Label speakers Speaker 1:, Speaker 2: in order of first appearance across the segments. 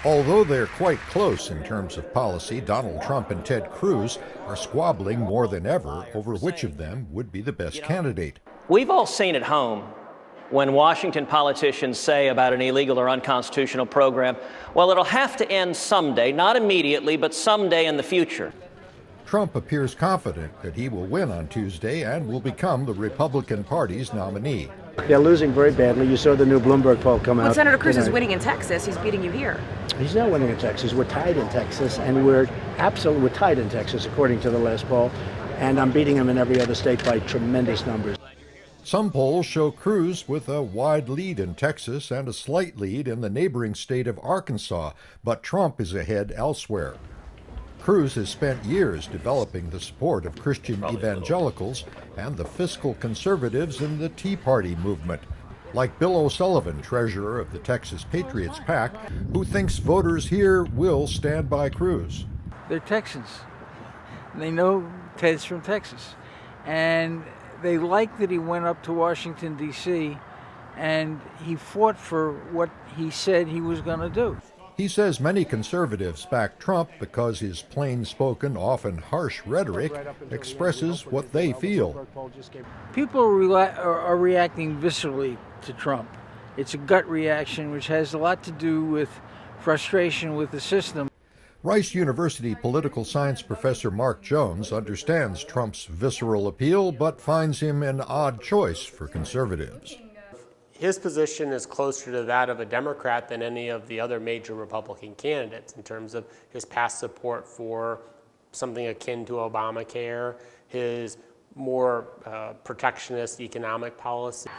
Speaker 1: Although they're quite close in terms of policy, Donald Trump and Ted Cruz are squabbling more than ever over which of them would be the best candidate.
Speaker 2: We've all seen at home when Washington politicians say about an illegal or unconstitutional program, well, it'll have to end someday, not immediately, but someday in the future.
Speaker 1: Trump appears confident that he will win on Tuesday and will become the Republican Party's nominee.
Speaker 3: They're losing very badly. You saw the new Bloomberg poll come out.
Speaker 4: But Senator Cruz is winning in Texas. He's beating you here.
Speaker 3: He's not winning in Texas. We're tied in Texas, and we're tied in Texas, according to the last poll. And I'm beating him in every other state by tremendous numbers.
Speaker 1: Some polls show Cruz with a wide lead in Texas and a slight lead in the neighboring state of Arkansas, but Trump is ahead elsewhere. Cruz has spent years developing the support of Christian evangelicals and the fiscal conservatives in the Tea Party movement, like Bill O'Sullivan, treasurer of the Texas Patriots PAC, who thinks voters here will stand by Cruz.
Speaker 5: They're Texans. They know Ted's from Texas. And they like that he went up to Washington, D.C., and he fought for what he said he was going to do.
Speaker 1: He says many conservatives back Trump because his plain-spoken, often harsh rhetoric expresses what they feel.
Speaker 5: People are reacting viscerally to Trump. It's a gut reaction, which has a lot to do with frustration with the system.
Speaker 1: Rice University political science professor Mark Jones understands Trump's visceral appeal, but finds him an odd choice for conservatives.
Speaker 6: His position is closer to that of a Democrat than any of the other major Republican candidates in terms of his past support for something akin to Obamacare, his more protectionist economic policy.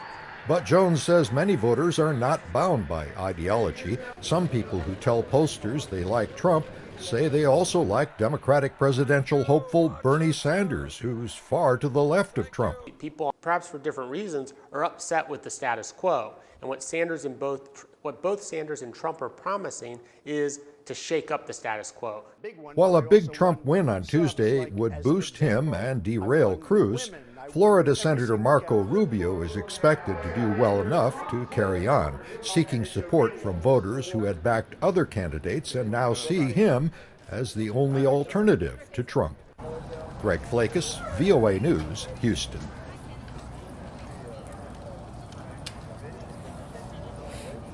Speaker 1: But Jones says many voters are not bound by ideology. Some people who tell pollsters they like Trump say they also like Democratic presidential hopeful Bernie Sanders, who's far to the left of Trump.
Speaker 6: People, perhaps for different reasons, are upset with the status quo. And what both Sanders and Trump are promising is to shake up the status quo.
Speaker 1: While a big Trump win on Tuesday would boost him and derail Cruz, Florida Senator Marco Rubio is expected to do well enough to carry on, seeking support from voters who had backed other candidates and now see him as the only alternative to Trump. Greg Flakus, VOA News, Houston.